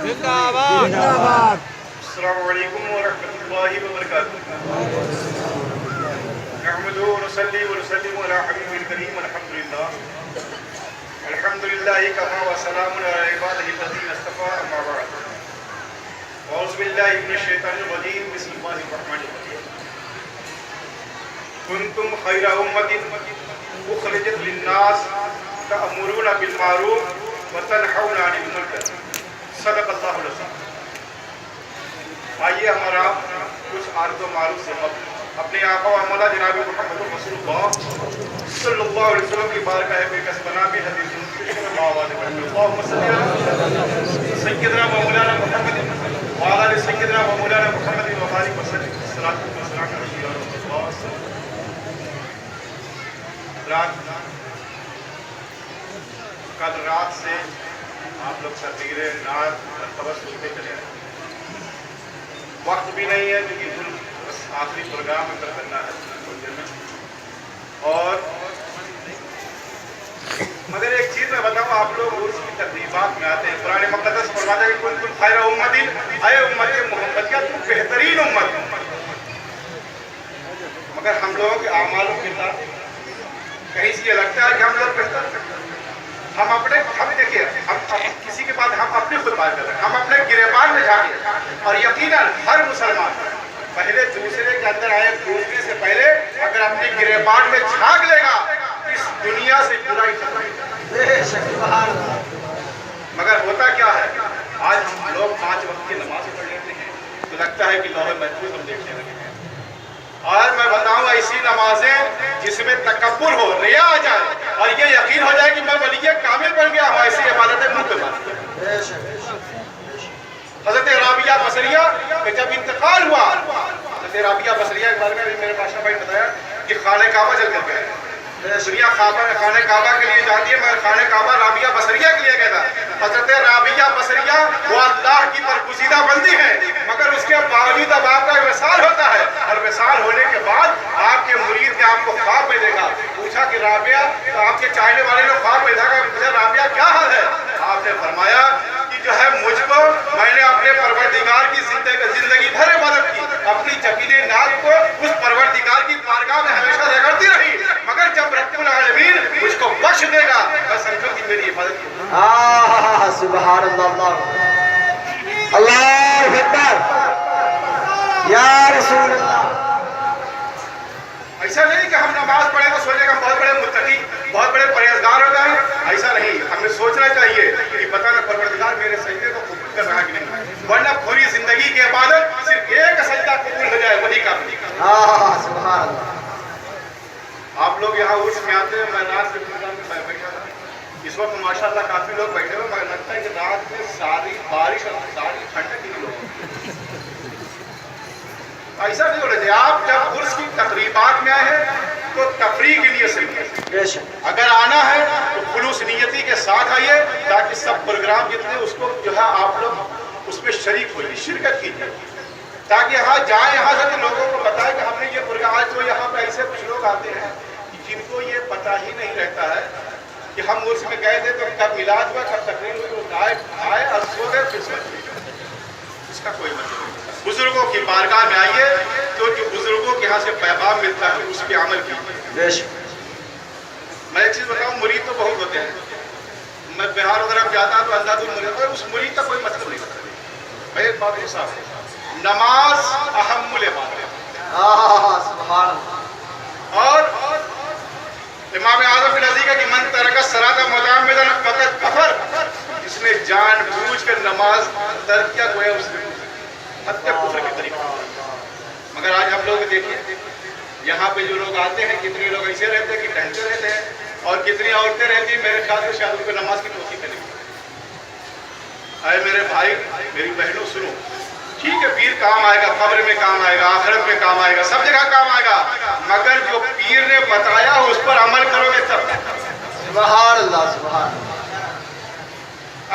السلام علیکم ورحمۃ اللہ وبرکاتہ نحمده ونصلي ونسلم على حبیب الکریم الحمدللہ کفا وسلام علی عباده الذین اصطفى اما بعد اعوذ باللہ من الشیطان الرجیم بسم اللہ الرحمن الرحیم کنتم خیر امۃ اخرجت للناس تأمرون بالمعروف وتنہون عن المنکر صدق اللہ العظیم۔ آئیے ہمارا کچھ عارض و معروف سے اپنے آقا و مولا جناب محمد رسول اللہ صلی اللہ علیہ وسلم کی بارگاہ بے کس بنا کے حدیث اللہم صلی علی سیدنا و مولانا محمد وعلی آل سیدنا و مولانا محمد وبارک وسلم الصلاۃ والسلام علی رسول اللہ۔ کل رات سے آپ لوگ تقریر نعت اور خبر سنتے چلے آئے، وقت بھی نہیں ہے کیونکہ بس آخری پروگرام اندر کرنا ہے اور مگر ایک چیز میں بتاؤں، آپ لوگ عرس کی تقریبات میں آتے ہیں، قرآن مقدس فرماتا ہے کہ کنتم خیر امۃ، اے امت محمدیہ تم بہترین امت، مگر ہم لوگوں کے اعمال و کردار کہیں سے یہ لگتا ہے کہ ہم لوگ بہتر، ہم دیکھیے ہم کسی کے بعد ہم اپنی خود بات کر رہے ہیں، ہم اپنے گریبان میں جھانکیں اور یقیناً ہر مسلمان پہلے دوسرے کے اندر آئے پوچھنے سے پہلے اگر اپنی گریبان میں جھانک لے گا اس دنیا سے برائی ختم۔ مگر ہوتا کیا ہے، آج ہم لوگ 5 وقت کی نماز پڑھ لیتے ہیں تو لگتا ہے کہ لوح محفوظ ہم دیکھنے لگے ہیں، اور میں بتاؤں ایسی نمازیں جس میں تکبر ہو، ریا آ جائے اور یہ یقین ہو جائے کہ میں ولی کامل بن گیا ہوں، ایسی عبادتیں منہ پہ بات۔ حضرت رابعہ بصریہ کہ جب انتقال ہوا، حضرت رابعہ بصریہ کے بارے میں میرے بادشاہ بھائی نے بتایا کہ خانہ کعبہ جل کر گئے، دنیا خانہ کعبہ کے لیے جاتی ہے مگر خانہ کعبہ رابعہ بصریہ کے لیے گیا تھا۔ حضرت رابعہ بصریہ وہ اللہ کی برگزیدہ بندی ہے، مگر اس کے باوجود اب آپ کا وصال ہوتا ہے اور وصال ہونے کے بعد آپ کے مرید نے آپ کو خواب میں دیکھا، پوچھا کہ رابعہ، تو آپ کے چاہنے والے نے خواب میں دیکھا، مجھے رابعہ کیا حال ہے؟ آپ نے فرمایا کہ جو ہے مجھ کو، میں نے اپنے پروردگار کی زندگی بھر عبادت کی، اپنی جبین ناک کو اس پروردگار کی بارگاہ میں ہمیشہ رگڑتی رہی، مگر جب رب العالمین مجھ کو بخش دے گا میں سمجھوں کہ میری عبادت کی۔ سبحان اللہ، اللہ اکبر یا رسول اللہ۔ ایسا نہیں کہ ہم نماز پڑھیں تو سوچیں کہ ہم بہت بڑے متقی، بہت بڑے پرہیزگار ہو گئے، ایسا نہیں، ہمیں سوچنا چاہیے کہ پتہ نہ پروردگار میرے سجدے کو قبول کر رہا ہے کہ نہیں، ورنہ پوری زندگی کی عبادت صرف ایک سجدہ قبول ہو جائے وہی کافی۔ سبحان اللہ۔ آپ لوگ یہاں عرس میں آتے ہیں، میں رات کے پروگرام میں بیٹھا تھا، اس وقت ماشاءاللہ کافی لوگ بیٹھے ہوئے، مگر لگتا ہے کہ رات میں ساری بارش اور ساری ٹھنڈک ہی لوگ، ایسا نہیں ہونا چاہیے۔ آپ جب عرس کی تقریبات میں آئے ہیں تو تفریح کے لیے صرف اگر آنا ہے تو خلوص نیتی کے ساتھ آئیے تاکہ سب پروگرام جتنے اس کو جو ہے آپ لوگ اس میں شریک ہوئیے، شرکت کیجیے، تاکہ یہاں جائیں، یہاں سے لوگوں کو بتائیں کہ ہم نے یہ پروگرام، آج تو یہاں پہ ایسے کچھ لوگ آتے ہیں جن کو یہ پتہ ہی نہیں رہتا ہے کہ ہم عرس میں گئے تھے تو کب میلاد ہوا، کب تقریر ہوئی، وہ آئے اور سو گئے، پھر سو گئے، اس کا کوئی مطلب نہیں۔ بزرگوں کی بارگاہ میں آئیے تو جو بزرگوں کے یہاں سے پیغام ملتا ہے اس پہ عمل کیجیے۔ میں ایک چیز بتاؤں، مرید تو بہت ہوتے ہیں، میں بہار وغیرہ میں جاتا ہوں تو انداز المرید، اس مرید کا کوئی مطلب نہیں ہوتا۔ میں ایک بات کو صاف ہے، نماز اہم العبادات، اور امام اعظم بن عزیز کہ من ترک الصلاۃ متعمدا فقد کفر، جس نے جان بوجھ کر نماز ترک کیا گویا اس نے حتی کفر کے طریقے۔ مگر آج ہم لوگ دیکھیں یہاں پہ جو لوگ آتے ہیں، کتنے لوگ ایسے رہتے ہیں کہ ٹہلتے رہتے ہیں، اور کتنی عورتیں رہتی ہیں میرے خیال سے شاید ان کو نماز کی توقیف نہیں۔ اے میرے بھائی، میری بہنوں، سنو، ٹھیک ہے پیر کام آئے گا، قبر میں کام آئے گا، آخرت میں کام آئے گا، سب جگہ کام آئے گا، مگر جو پیر نے بتایا اس پر عمل کرو گے تب۔ سبحان اللہ، سبحان اللہ۔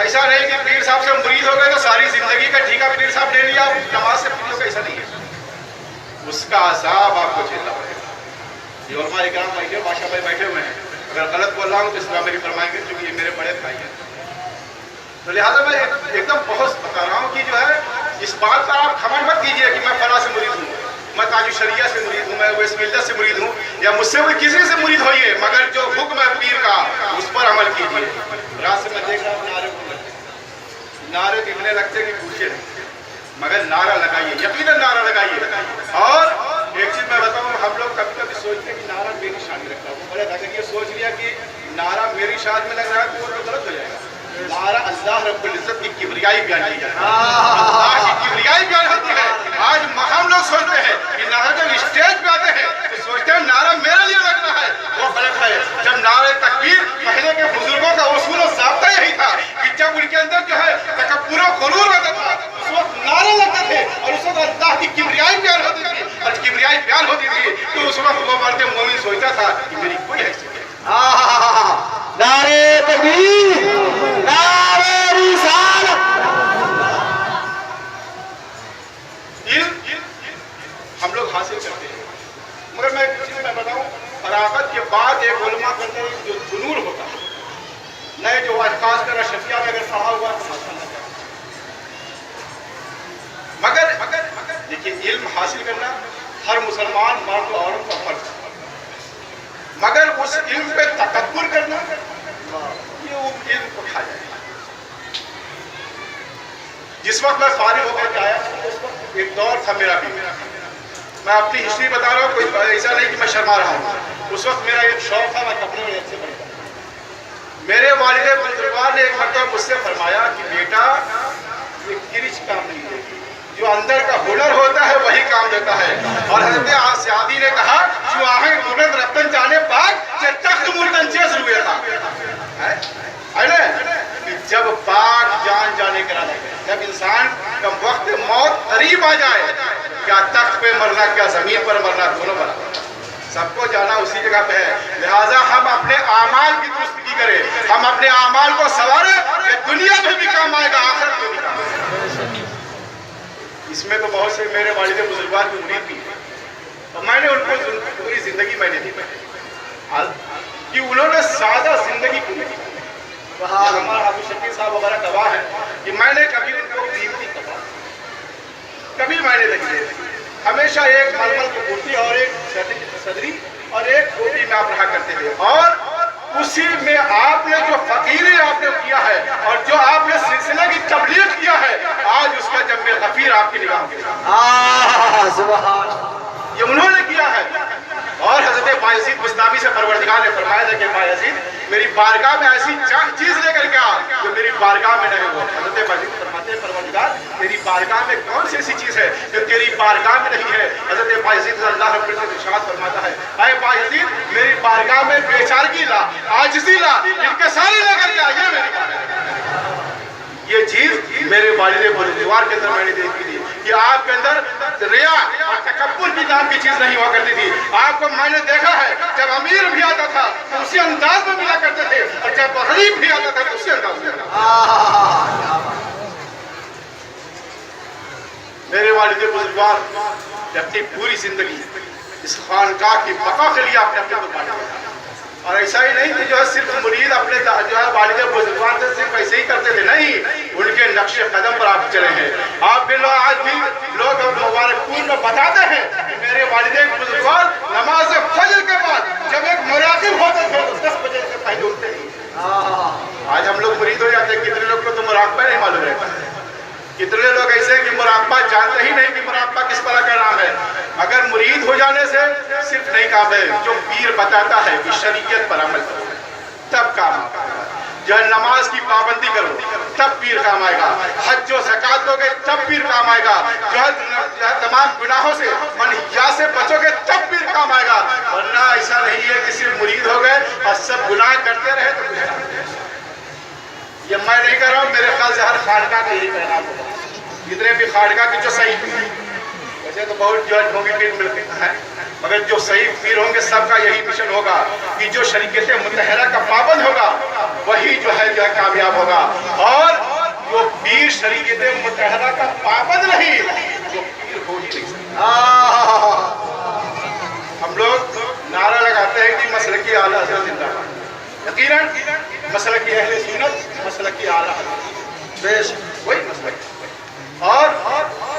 ایسا نہیں کہ پیر صاحب سے مرید ہو گئے تو ساری زندگی کا ٹھیکہ پیر صاحب لے لیا، نماز سے فری ہو گئے، ایسا نہیں ہے، اس کا عذاب آپ کو جھیلنا پڑے گا۔ یہ علماء اکرام بیٹھے، بادشاہ بھائی بیٹھے ہوئے ہیں، اگر غلط بول رہا ہوں تو اصلاح میری فرمائیں گے کیونکہ یہ میرے بڑے بھائی ہیں۔ تو لہٰذا میں ایک دم بہت بتا رہا ہوں کہ جو ہے اس بات پر آپ گھمنڈ مت کیجیے کہ میں فلاں سے مرید ہوں، میں تاج الشریعہ سے مرید ہوں، میں ویس ملت سے مرید ہوں، یا مجھ سے کوئی کسی سے مرید ہوئیے، مگر جو حکم ہے پیر کا اس پر عمل کیجیے۔ رات سے میں دیکھ رہا ہوں نعرے اتنے لگتے کہ پوچھے نہیں، مگر نعرہ لگائیے، یقیناً نعرہ لگائیے۔ اور ایک چیز میں بتاؤں، ہم لوگ کبھی کبھی سوچتے ہیں کہ نعرہ میری شان میں رکھتا ہوں، اگر یہ سوچ لیا کہ نعرہ میری شان میں لگ رہا ہے تو وہ غلط ہو جائے گا۔ نعرہ اللہ رب العزت کی کبریائی بیان کی جاتی ہے، اللہ کی کبریائی بیان ہوتی ہے۔ آج ہم لوگ سوچتے ہیں کہ نعرہ جب اسٹیج پہ آتے ہیں تو سوچتے ہیں نعرہ میرے لیے لگ رہا ہے، وہ غلط ہے۔ جب نعرہ تکبیر پہلے کے بزرگوں کا اصول و ضابطہ یہی تھا کہ جب ان کے اندر جو ہے تکبر و غرور ہوتا تھا اس وقت نعرے لگتے تھے، اور اس وقت اللہ کی کبریائی بیان ہوتی تھی، اور کبریائی بیان ہوتی تھی تو اس وقت وہ مرد مومن سوچتا تھا کہ میری کوئی حیثیت نہیں۔ نعرے تکبیر، نعرے رسالت۔ ہم لوگ حاصل کرتے ہیں، مگر میں ایک چیز میں بتاؤں، فراغت کے بعد ایک علماء کے اندر جو جنون ہوتا ہے، نئے جو خاص کر شفیہ میں اگر پڑھا ہوا تو مگر دیکھیے علم حاصل کرنا ہر مسلمان مرد و عورت کا فرض ہے، مگر اس علم پہ تکبر کرنا یہ وہ علم کو کھا جائے گا۔ جس وقت میں فارغ ہو کر آیا اس وقت ایک دور تھا میرا بھی، میں اپنی ہسٹری بتا رہا ہوں، کوئی ایسا نہیں کہ میں شرما رہا ہوں۔ اس وقت میرا ایک شوق تھا، میں کپڑے میں اچھے بنتا تھا۔ میرے والد بزرگوار نے ایک مرتبہ مجھ سے فرمایا کہ بیٹا یہ کرچ کام نہیں دیتی، جو اندر کا ہنر ہوتا ہے وہی کام دیتا ہے۔ اور حضرت سعدی نے کہا جو آہیں گنت رفتن جانے پاک چہ تخت مردن چیز روئے تھا، کہ جب پاک جان جانے کرا لگے، جب انسان کا وقت موت قریب آ جائے، کیا تخت پہ مرنا کیا زمین پر مرنا دونوں برابر، سب کو جانا اسی جگہ پہ ہے۔ لہٰذا ہم اپنے اعمال کی درستگی کریں، ہم اپنے اعمال کو سنواریں کہ دنیا میں بھی کام آئے گا، آخرت میں بھی کام آئے گا۔ اس میں تو بہت سے میرے والد بزرگوار کی مرید بھی ہیں، اور میں نے ان کو پوری زندگی میں نے دی کہ انہوں نے سادہ زندگی پوری کی۔ ہمارا حافظ شکیل صاحب وغیرہ گواہ ہے کہ میں نے کبھی ان کو قیمتی کپڑا کبھی میں نے نہیں دیا، ہمیشہ ایک ململ کی کرتی اور ایک صدری اور ایک ٹوپی میں آپ رہا کرتے تھے، اور اسی میں آپ نے جو فقیری آپ نے کیا ہے اور جو آپ نے سلسلہ کی تبلیغ کیا ہے، آج اس کا جنب غفیر آپ کی نگاہوں کے سبحان یہ انہوں نے کیا ہے۔ اور حضرت بایزید بستامی سے پروردگار نے فرمایا تھا کہ بایزید میری بارگاہ میں ایسی چیز لے کر کے آ جو میری بارگاہ میں نہیں ہو۔ حضرت بایزید فرماتے ہیں پروردگار میری بارگاہ میں کون سی ایسی چیز ہے جو تیری بارگاہ میں نہیں ہے؟ حضرت بایزید اللہ رب العزت ارشاد فرماتا ہے اے بایزید میری بارگاہ میں بے چارگی لا، عاجزی لا، انکساری لے کر کے آ، یہ میری بارگاہ۔ یہ چیز میرے والد بزرگوار کے اندر میں نے دیکھی تھی کہ آپ کے اندر ریا اور تکبر کی نام کی چیز نہیں ہوا کرتی تھی۔ آپ کو میں نے دیکھا ہے جب امیر بھی آتا تھا تو اسی انداز میں ملا کرتے تھے، اور جب غریب بھی آتا تھا تو اسی انداز میں ملا۔ میرے والد بزرگوار نے اپنی پوری زندگی اس خانقاہ کی بقا کے لیے اپنے قربان کیا، اور ایسا ہی نہیں کہ جو ہے صرف مرید اپنے جو ہے والد بزرگوار سے صرف ایسے ہی کرتے تھے، نہیں، ان کے نقش قدم پر آپ چلے ہیں۔ آپ کے لوگ آج بھی لوگ مبارک پور میں بتاتے ہیں کہ میرے والد بزرگوار نماز فجر کے بعد جب ایک مراقب ہوتے تھے تو 10 بجے سے پہلے اٹھتے نہیں۔ آج ہم لوگ مرید ہو جاتے ہیں، کتنے لوگ کو تو مراقبہ نہیں معلوم رہتا ہے، کتنے لوگ ایسے ہیں کہ مراقبہ جانتے ہی نہیں کہ مراقبہ کس طرح کا نام ہے۔ اگر مرید ہو جانے سے صرف نہیں کام ہے، جو پیر بتاتا ہے کہ شریعت پر عمل کرو تب کام آئے گا، جو ہے نماز کی پابندی کرو تب پیر کام آئے گا، حج و زکات دو گے تب پیر کام آئے گا، جو ہے تمام گناہوں سے منہیات سے بچو گے تب پیر کام آئے گا، ورنہ ایسا نہیں ہے کہ صرف مرید ہو گئے اور سب گناہ کرتے رہے تو کچھ نہیں۔ یہ میں نہیں کر رہا ہوں، میرے خیال سے ہر خانقاہ کا یہی پیغام ہوگا، جتنے بھی خانقاہ کے جو صحیح پیر، ویسے تو بہت جو ہے ڈھونگی پیر ملتے ہیں، مگر جو صحیح پیر ہوں گے سب کا یہی مشن ہوگا کہ جو شریعت مطہرہ کا پابند ہوگا وہی جو ہے کامیاب ہوگا، اور جو پیر شریعت مطہرہ کا پابند نہیں وہ پیر ہو ہی نہیں سکتا۔ ہم لوگ نعرہ لگاتے ہیں کہ مسلکی اعلیٰ حضرت زندہ باد، یقیناً مسلکی اہل سنت، مسلکی اعلیٰ حضرت، بے شک وہی مسئلہ ہے۔ اور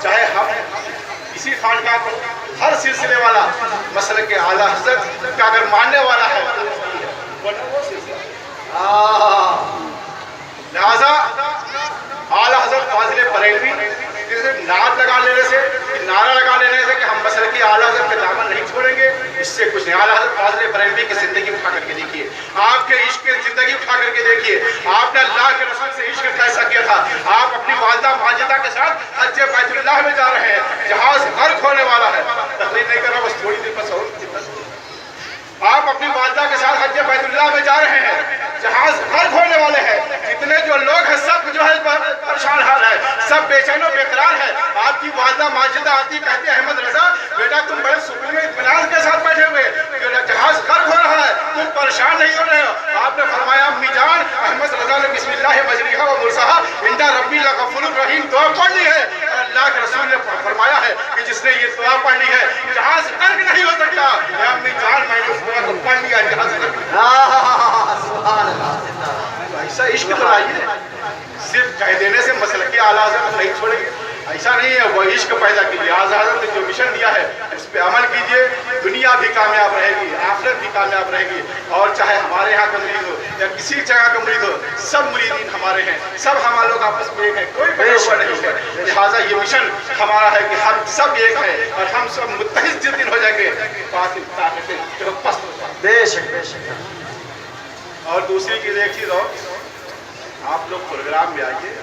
چاہے ہم اسی خانقاہ کو ہر سلسلے والا مسئلے کے اعلیٰ حضرت کا اگر ماننے والا ہے ورنہ وہ سلسلہ لہذا اعلیٰ حضرت فاضل بریلوی نعت لگا لینے سے نعرہ لگا لینے سے کہ ہم مسئلے کی اعلیٰ حضرت کے دامن نہیں چھوڑیں گے، اس سے کچھ نہیں۔ اعلیٰ حضرت فاضل بریلوی کی زندگی اٹھا کر کے دیکھیے، آپ کے عشق کی زندگی اٹھا کر کے دیکھیے، آپ نے اللہ کے رسول سے عشق کیسا کیا تھا۔ آپ اپنی والدہ ماجدہ کے ساتھ حج بیت اللہ میں جا رہے ہیں، جہاز غرق ہونے والا ہے، تقریر نہیں کر رہا بس تھوڑی دیر بس اور آپ اپنی والدہ کے ساتھ حج بیت اللہ میں جا رہے ہیں، جہاز غرق ہونے والے ہیں، جتنے جو لوگ ہیں سب جو ہے پریشان حال ہے، سب بے چین و بے قرار ہے۔ آپ کی والدہ ماجدہ آتی کہتی ہے احمد رضا بیٹا تم بڑے سکون میں اطمینان کے ساتھ بیٹھے ہوئے، جہاز غرق ہو رہا ہے، تم پریشان نہیں ہو رہے ہو۔ آپ نے فرمایا امی جان احمد رضا نے بسم اللہ مجریہا و مرساہا ان ربی لغفور الرحیم دعا پڑھ لی ہے، اور اللہ کے رسول نے فرمایا ہے کہ جس نے یہ دعا پڑھ لی ہے جہاز غرق نہیں ہو سکتا۔ امی جان میں نے اس دعا کو پڑھ لیا، جہاز غرق سبحان اللہ۔ ایسا عشق تو لائیے، صرف کہہ دینے سے مسئلہ کی اعلیٰ حضرت نہیں چھوڑیں گے، ایسا نہیں ہے۔ وہ عشق پیدا کیجیے، اعلیٰ حضرت نے جو مشن دیا ہے اس پہ عمل کیجیے، دنیا بھی کامیاب رہے گی، آخرت بھی کامیاب رہے گی۔ اور چاہے ہمارے یہاں کا مرید ہو یا کسی جگہ کا مرید ہو، سب مریدین ہمارے ہیں، سب ہمارے لوگ آپس میں ایک ہیں، کوئی بڑا نہیں ہے۔ لہٰذا یہ مشن ہمارا ہے کہ ہم سب ایک ہیں اور ہم سب متحد جس دن ہو جائیں گے باطل طاقتیں جو پست ہو جائیں گی۔ بے شک بے شک۔ اور دوسری چیز ایک چیز اور، آپ لوگ پروگرام میں آئیے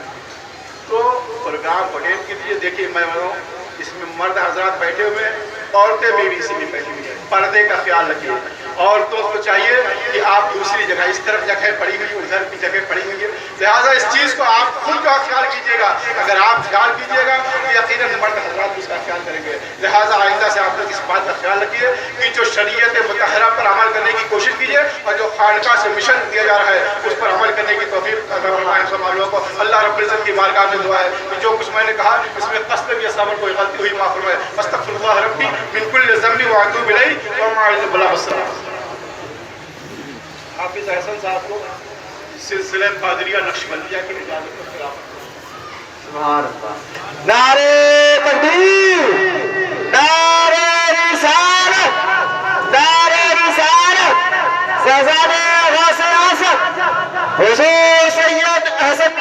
تو پروگرام اٹینڈ کیجیے۔ دیکھیے میں بتاؤں اس میں مرد حضرات بیٹھے ہوئے ہیں، عورتیں بھی اسی میں بیٹھی ہوئی ہیں، پردے کا خیال رکھیے۔ عورتوں کو چاہیے کہ آپ دوسری جگہ اس طرف جگہ پڑی ہوئی ادھر کی جگہ پڑی ہوئی ہے، لہٰذا اس چیز کو آپ خود کا خیال کیجیے گا۔ اگر آپ خیال کیجیے گا تو یقیناً مرد حضرات اس کا خیال کریں گے۔ لہٰذا آئندہ سے آپ لوگ اس بات کا خیال رکھیے کہ جو شریعت مطہرہ پر عمل کرنے کی کوشش کیجیے اور جو خانقاہ سے مشن دیا جا رہا ہے اس پر عمل کرنے کی توفیق عطا فرمائے ہم سب لوگوں کو۔ اللہ رب العزت کی بارگاہ میں دعا ہے کہ جو کچھ میں نے کہا اس میں قصد یا صبر کوئی غلطی ہوئی معاف فرمائے۔ استغفر اللہ ربی من کل ذنب واتوب الیہ وما علیہ بلا السلام۔ حافظ احسن صاحب کو سلسلہ قادریہ نقشبندیہ کی اجازت کو خلافت۔ سبحان اللہ۔ نعرے تکبیر، نعرے رسالت، نعرے رسالت، شہزادہ غوث اعظم حضور سید حسن